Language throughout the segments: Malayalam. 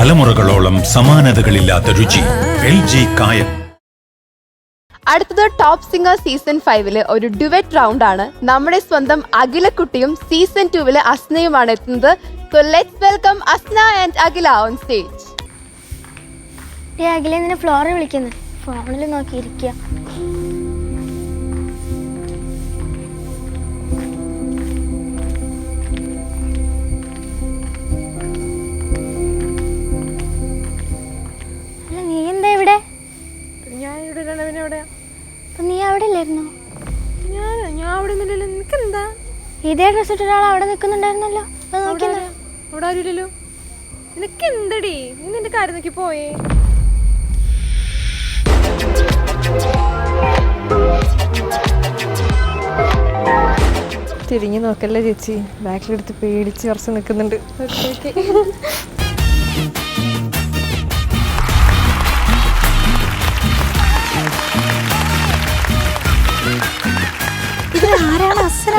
തലമുറകളോളം സമാനതകളില്ലാത്ത രുചി. LG കായം. അടുത്തത് ടോപ്പ് സിംഗർ സീസൺ 5 ഒരു ഡുവറ്റ് റൗണ്ട് ആണ്. നമ്മുടെ സ്വന്തം അഖിലക്കുട്ടിയും സീസൺ 2 അസ്നയുമാണ് എത്തുന്നത്. So let's welcome Asna and Akhila on stage. Akhila നിന്നെ ഫ്ലോറെ വിളിക്കുന്നു, ഫോണിൽ നോക്കിയിരിക്കുക. നീ എന്താ ഇവിടെ? ഞാൻ ഇവിടെ എവിടെയാ? നീ അവിടെ ഇല്ലായിരുന്നോ? ഞാൻ അവിടെ ഒന്നുമില്ലല്ലോ. നിനക്കെന്താ? ഇതേ ഡ്രസ് ഇട്ട ഒരാൾ അവിടെ നിൽക്കുന്നുണ്ടായിരുന്നല്ലോ. അവിടെ ആരുമില്ലല്ലോ. നിനക്ക് എന്തടി? നീ നിന്റെ കാര്യം നോക്കി പോയേ. തിരിഞ്ഞു നോക്കല്ലേ ചേച്ചി, ബാക്കിലെടുത്ത് പേടിച്ച് കുറച്ച് നിൽക്കുന്നുണ്ട്.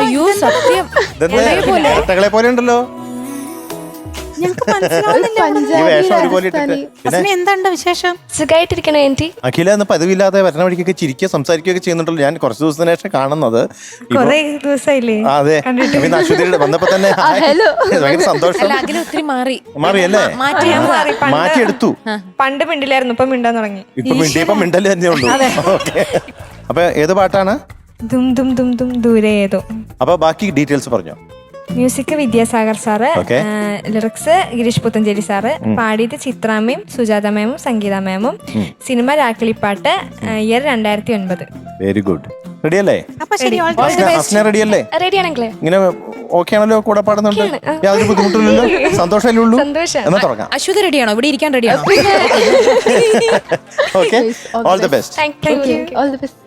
അയ്യോ സത്യം പോലെ ഉണ്ടല്ലോ. എന്തുണ്ട് വിശേഷം? സുഖമായിട്ടിരിക്കണോ ആന്റി? അഖില എന്ന് പതിവില്ലാതെ വരണ വഴിക്കൊക്കെ ചിരിക്കുക സംസാരിക്കുകയൊക്കെ ചെയ്യുന്നുണ്ടല്ലോ. ഞാൻ കുറച്ച് ദിവസത്തിന് ശേഷം കാണുന്നത്. ദിവസമായില്ലേ? അതെ, അശ്വതിയുടെ വന്നപ്പോ തന്നെ ഭയങ്കര സന്തോഷം. മാറിയല്ലേ? മാറ്റിയെടുത്തു. പണ്ട് മിണ്ടില്ലായിരുന്നു, ഇപ്പൊ മിണ്ടാൻ തുടങ്ങി. ഇപ്പൊ മിണ്ടല് തന്നെ ഉള്ളൂ. അപ്പൊ ഏത് പാട്ടാണ്? ദും ദും ദും ദും ദൂരെ ഏതോ. അപ്പൊ ബാക്കി ഡീറ്റെയിൽസ് പറഞ്ഞോ. Music Vidyasagar sir, lyrics Gireesh Puthenchery sir, പാടിയത് ചിത്ര മാം, സുജാത മാമും സംഗീത മാമും. സിനിമ Rakkilipattu, year 2009. Very good. Ready അല്ലേ? റെഡി അല്ലേ? ഇങ്ങനെ ഓക്കെ ആണല്ലോ? കൂടെ പാടുന്നുണ്ട്, യാതൊരു ബുദ്ധിമുട്ടില്ലല്ലോ? സന്തോഷമല്ലേ ഉള്ളൂ? എന്നാ തുടങ്ങാം. അശ്വതി റെഡിയാണോ? ഇവിടെ ഇരിക്കാൻ റെഡിയാണോ? Okay, all the best. All the best.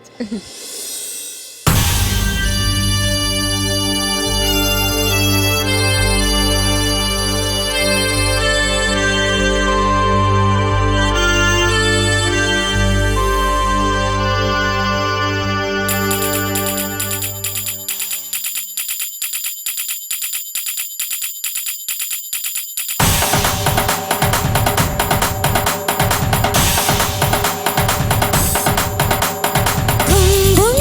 Dum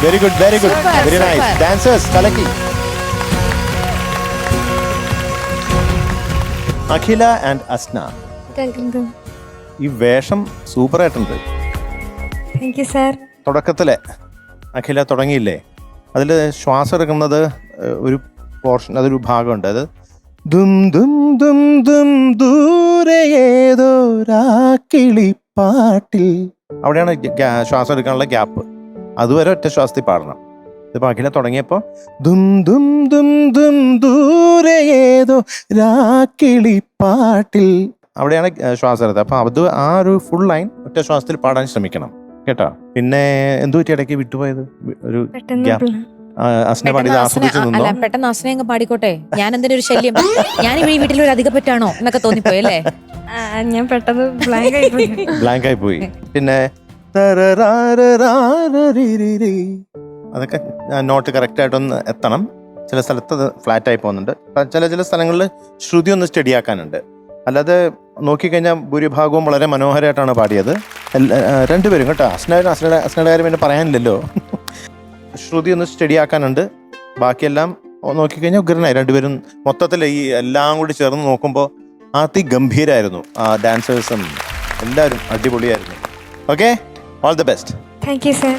very good very nice dancers കലക്കി. അഖില ആൻഡ് അസ്ന, ഈ വേഷം സൂപ്പർ ആയിട്ടുണ്ട്. Thank you sir. തുടക്കത്തിലെ അഖില തുടങ്ങിയില്ലേ, അതിൽ ശ്വാസം എടുക്കുന്നത് ഒരു പോർഷൻ, അതൊരു ഭാഗമുണ്ട്. അത് ദും ദും ദും ദും ദൂരെ ഏതോ രാക്കിളിപ്പാട്ടിൽ, അവിടെയാണ് ശ്വാസം എടുക്കാനുള്ള ഗ്യാപ്പ്. അതുവരെ ഒറ്റ ശ്വാസത്തിൽ പാടണം. ഇതിപ്പോൾ അഖില തുടങ്ങിയപ്പോൾ ദും ദും ദും ദും ദൂരെ ഏതോ രാക്കിളിപ്പാട്ടിൽ, അവിടെയാണ് ശ്വാസം എടുത്തത്. അപ്പം അത് ആ ഒരു ഫുൾ ലൈൻ ഒറ്റ ശ്വാസത്തിൽ പാടാൻ ശ്രമിക്കണം കേട്ടോ. പിന്നെ എന്തു പറ്റി ഇടയ്ക്ക് വിട്ടുപോയത്? ഒരു ഗ്യാപ്പ്. അസ്ന പാടിയത് ആസ്വദിച്ചു നിന്നോ? അല്ല, പെട്ടെന്ന് അസ്ന അങ്ങ് പാടിക്കോട്ടെ. ഞാൻ എന്തിനു ഒരു ശല്യം, ഞാൻ ഈ വീട്ടിലൊരു അധിക പറ്റാണോ എന്നൊക്കെ തോന്നിപ്പോയി അല്ലേ? ഞാൻ പെട്ടെന്ന് ബ്ലാങ്ക് ആയി പോയി. പിന്നെ അതൊക്കെ നോട്ട് കറക്റ്റ് ആയിട്ടൊന്ന് എത്തണം. ചില സ്ഥലത്ത് ഫ്ലാറ്റ് ആയി പോകുന്നുണ്ട്. ചില സ്ഥലങ്ങളിൽ ശ്രുതി ഒന്ന് സ്റ്റഡി ആക്കാനുണ്ട്. അല്ലാതെ നോക്കിക്കഴിഞ്ഞാൽ ഭൂരിഭാഗവും വളരെ മനോഹരമായിട്ടാണ് പാടിയത് രണ്ടുപേരും കേട്ടോ. അസ്നയുടെ കാര്യം പിന്നെ പറയാനില്ലല്ലോ. ശ്രുതി ഒന്ന് സ്റ്റഡി ആക്കാനുണ്ട്. ബാക്കിയെല്ലാം നോക്കിക്കഴിഞ്ഞാൽ ഉഗ്രനായി രണ്ടുപേരും. മൊത്തത്തിൽ ഈ എല്ലാം കൂടി ചേർന്ന് നോക്കുമ്പോൾ അതിഗംഭീരായിരുന്നു. ആ ഡാൻസേഴ്സും എല്ലാവരും അടിപൊളിയായിരുന്നു. Okay, all the best. Thank you sir.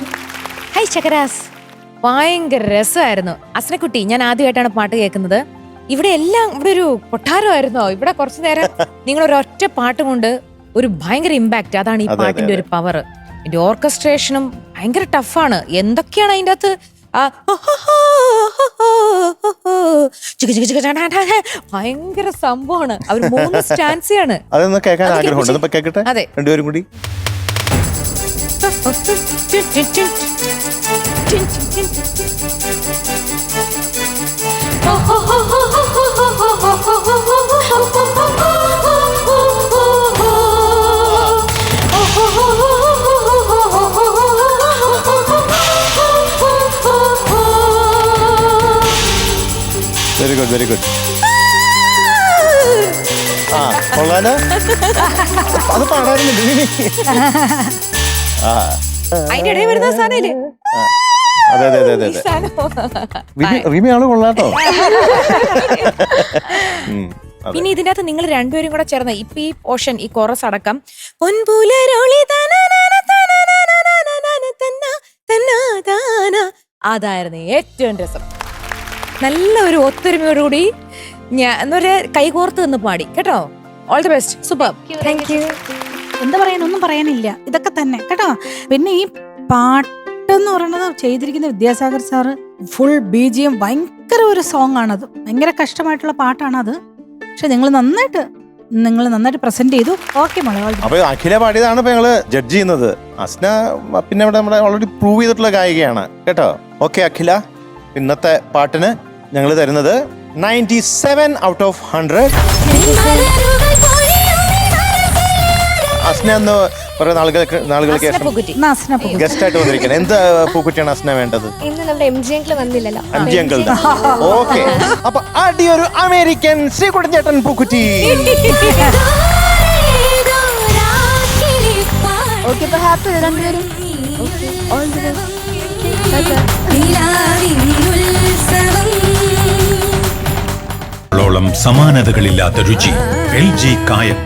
Hi ചക്കരാസ്, ഭയങ്കര രസമായിരുന്നു. അസ്നക്കുട്ടി, ഞാൻ ആദ്യമായിട്ടാണ് പാട്ട് കേൾക്കുന്നത്. ഇവിടെ എല്ലാം ഇവിടെ ഒരു കൊട്ടാരമായിരുന്നോ? ഇവിടെ കുറച്ചു നേരം നിങ്ങൾ ഒരൊറ്റ പാട്ട് കൊണ്ട് ഒരു ഭയങ്കര ഇമ്പാക്ട്. അതാണ് ഈ പാട്ടിന്റെ ഒരു പവർ. ഇതിന്റെ ഓർക്കസ്ട്രേഷനും ഭയങ്കര ടഫാണ്. എന്തൊക്കെയാണ് അതിൻ്റെ അകത്ത് ഭയങ്കര സംഭവമാണ്. അവർ 3 സ്റ്റാൻസിയാണ്. അതൊന്ന് കേൾക്കാൻ ആഗ്രഹമുണ്ട്. കേൾക്കട്ടെ അതെ, രണ്ടുപേരും കൂടി. Very good. ആ കൊള്ളാലോ, അത് പാടാറുണ്ട്. അതിന്റെ ഇടയിൽ വരുന്ന സാധനല്ലേ? അതെ. റിമിയാണ് കൊള്ളാട്ടോ. പിന്നെ ഇതിന്റെ അകത്ത് നിങ്ങൾ രണ്ടുപേരും കൂടെ ചേർന്ന് ഇപ്പൊ ഈ പോർഷൻ, ഈ കോറസ് അടക്കം അതായിരുന്നു ഏറ്റവും രസം. നല്ല ഒരു ഒത്തൊരുമയോടുകൂടി ഞാൻ എന്നൊരു കൈകോർത്ത് നിന്ന് പാടി കേട്ടോ. All the best, super. Thank you. എന്താ പറയാൻ, ഒന്നും പറയാനില്ല, ഇതൊക്കെ തന്നെ കേട്ടോ. പിന്നെ ഈ പാട്ടെന്ന് പറയുന്നത് ചെയ്തിരിക്കുന്ന വിദ്യാസാഗർ സാറ് ഫുൾ BGM, ഭയങ്കര ഒരു സോങ് ആണത്. ഭയങ്കര കഷ്ടമായിട്ടുള്ള പാട്ടാണത്. പക്ഷെ നിങ്ങൾ നന്നായിട്ട് പ്രസന്റ് ചെയ്തു. ഓക്കെ മോളെ. അപ്പൊ അഖില പാടിയതാണ് ഇപ്പൊ ഞങ്ങള് ജഡ്ജ് ചെയ്യുന്നത്. അസ്ന പിന്നെ ഇവിടെ നമ്മുടെ ഓൾറെഡി പ്രൂവ് ചെയ്തിട്ടുള്ള ഗായികയാണ് കേട്ടോ. ഓക്കെ അഖില, ഇന്നത്തെ പാട്ടിന് ഞങ്ങൾ തരുന്നത് 97 out of 100. അസ്ന എന്ന് കുറെ നാളുകൾക്ക് ശേഷം ഗസ്റ്റ് ആയിട്ട് വന്നിരിക്കണം. എന്ത് പൂക്കുറ്റിയാണ് അസ്ന വേണ്ടത്? ഇന്ന് നമ്മുടെ MG അങ്കിൾ വന്നില്ലല്ലോ. MG അങ്കിളുടെ. ഓക്കെ, അപ്പൊ അടിയൊരു അമേരിക്കൻ ശ്രീകുട്ടൻ ചേട്ടൻ പൂക്കുറ്റി. ഓക്കെ, ഇപ്പൊ ഹാപ്പി രണ്ടുപേരും. All the best. ോളം സമാനതകളില്ലാത്ത രുചി. LG കായം.